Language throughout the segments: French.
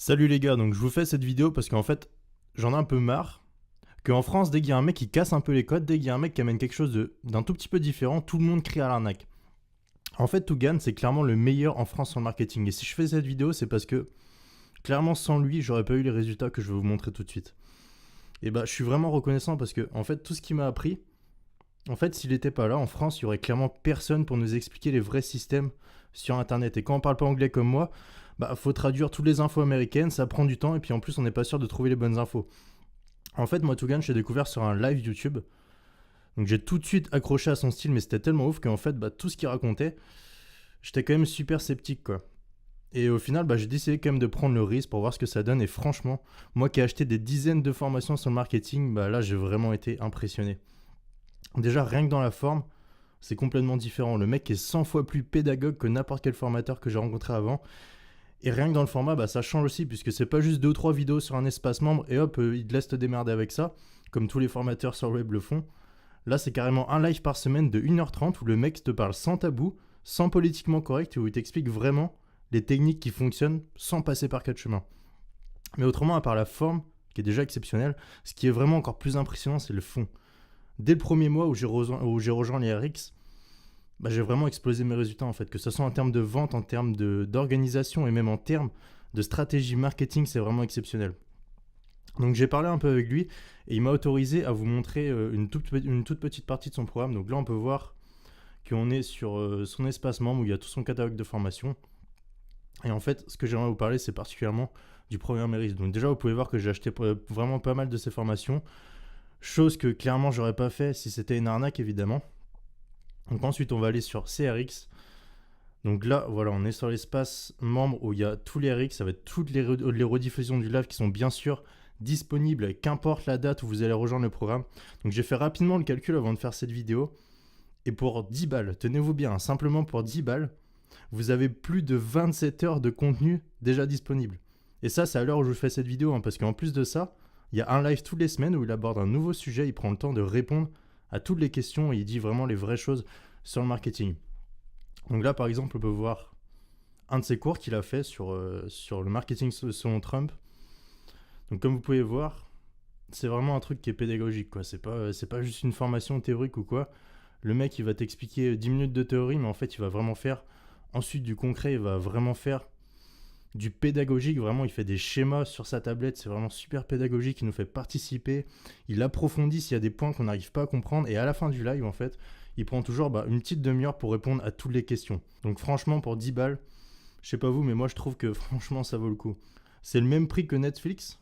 Salut les gars, donc je vous fais cette vidéo parce qu'en fait, j'en ai un peu marre qu'en France, dès qu'il y a un mec qui casse un peu les codes, dès qu'il y a un mec qui amène quelque chose d'un tout petit peu différent, tout le monde crie à l'arnaque. En fait, Tougan, c'est clairement le meilleur en France en marketing. Et si je fais cette vidéo, c'est parce que clairement, sans lui, j'aurais pas eu les résultats que je vais vous montrer tout de suite. Et bah, je suis vraiment reconnaissant parce que, en fait, tout ce qu'il m'a appris, en fait, s'il n'était pas là, en France, il y aurait clairement personne pour nous expliquer les vrais systèmes sur Internet. Et quand on parle pas anglais comme moi, bah, faut traduire toutes les infos américaines, ça prend du temps, et puis en plus, on n'est pas sûr de trouver les bonnes infos. En fait, moi, Tougan, je l'ai découvert sur un live YouTube. Donc j'ai tout de suite accroché à son style, mais c'était tellement ouf qu'en fait, bah, tout ce qu'il racontait, j'étais quand même super sceptique, quoi. Et au final, bah, j'ai décidé quand même de prendre le risque pour voir ce que ça donne. Et franchement, moi qui ai acheté des dizaines de formations sur le marketing, bah, là, j'ai vraiment été impressionné. Déjà, rien que dans la forme, c'est complètement différent. Le mec est 100 fois plus pédagogue que n'importe quel formateur que j'ai rencontré avant. Et rien que dans le format, bah, ça change aussi, puisque c'est pas juste 2 ou 3 vidéos sur un espace membre et hop, il te laisse te démerder avec ça, comme tous les formateurs sur le web le font. Là, c'est carrément un live par semaine de 1h30 où le mec te parle sans tabou, sans politiquement correct, et où il t'explique vraiment les techniques qui fonctionnent sans passer par quatre chemins. Mais autrement, à part la forme, qui est déjà exceptionnelle, ce qui est vraiment encore plus impressionnant, c'est le fond. Dès le premier mois où j'ai rejoint les RX, bah, j'ai vraiment explosé mes résultats en fait, que ce soit en termes de vente, en termes d'organisation et même en termes de stratégie marketing, c'est vraiment exceptionnel. Donc j'ai parlé un peu avec lui et il m'a autorisé à vous montrer une toute petite partie de son programme. Donc là on peut voir qu'on est sur son espace membre où il y a tout son catalogue de formation. Et en fait ce que j'aimerais vous parler c'est particulièrement du programme RX. Donc déjà vous pouvez voir que j'ai acheté vraiment pas mal de ces formations. Chose que clairement j'aurais pas fait si c'était une arnaque évidemment. Donc ensuite on va aller sur CRX. Donc là, voilà, on est sur l'espace membre où il y a tous les RX, ça va être toutes les rediffusions du live qui sont bien sûr disponibles, qu'importe la date où vous allez rejoindre le programme. Donc j'ai fait rapidement le calcul avant de faire cette vidéo. Et pour 10 balles, tenez-vous bien, hein, simplement pour 10 balles, vous avez plus de 27 heures de contenu déjà disponible. Et ça, c'est à l'heure où je vous fais cette vidéo, hein, parce qu'en plus de ça, il y a un live toutes les semaines où il aborde un nouveau sujet, il prend le temps de répondre à toutes les questions et il dit vraiment les vraies choses sur le marketing. Donc là, par exemple, on peut voir un de ses cours qu'il a fait sur le marketing selon Trump. Donc comme vous pouvez voir, c'est vraiment un truc qui est pédagogique, quoi. C'est pas juste une formation théorique ou quoi. Le mec, il va t'expliquer 10 minutes de théorie, mais en fait, il va vraiment faire ensuite du concret, il va vraiment faire du pédagogique. Vraiment, il fait des schémas sur sa tablette, c'est vraiment super pédagogique, il nous fait participer. Il approfondit s'il y a des points qu'on n'arrive pas à comprendre. Et à la fin du live, en fait, il prend toujours une petite demi-heure pour répondre à toutes les questions. Donc franchement, pour 10 balles, je sais pas vous, mais moi je trouve que franchement ça vaut le coup. C'est le même prix que Netflix,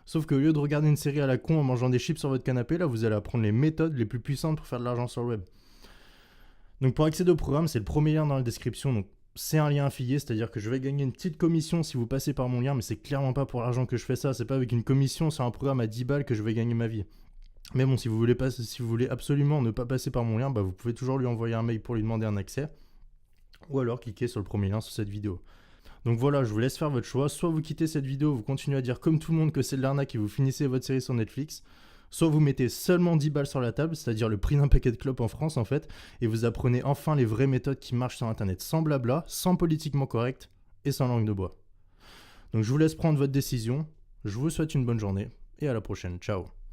sauf qu'au lieu de regarder une série à la con en mangeant des chips sur votre canapé, là vous allez apprendre les méthodes les plus puissantes pour faire de l'argent sur le web. Donc pour accéder au programme, c'est le premier lien dans la description. Donc c'est un lien affilié, c'est-à-dire que je vais gagner une petite commission si vous passez par mon lien, mais c'est clairement pas pour l'argent que je fais ça. C'est pas avec une commission sur un programme à 10 balles que je vais gagner ma vie. Mais bon, si vous voulez absolument ne pas passer par mon lien, bah vous pouvez toujours lui envoyer un mail pour lui demander un accès, ou alors cliquer sur le premier lien sur cette vidéo. Donc voilà, je vous laisse faire votre choix. Soit vous quittez cette vidéo, vous continuez à dire comme tout le monde que c'est de l'arnaque et vous finissez votre série sur Netflix. Soit vous mettez seulement 10 balles sur la table, c'est-à-dire le prix d'un paquet de clopes en France en fait, et vous apprenez enfin les vraies méthodes qui marchent sur Internet, sans blabla, sans politiquement correct et sans langue de bois. Donc je vous laisse prendre votre décision. Je vous souhaite une bonne journée et à la prochaine. Ciao.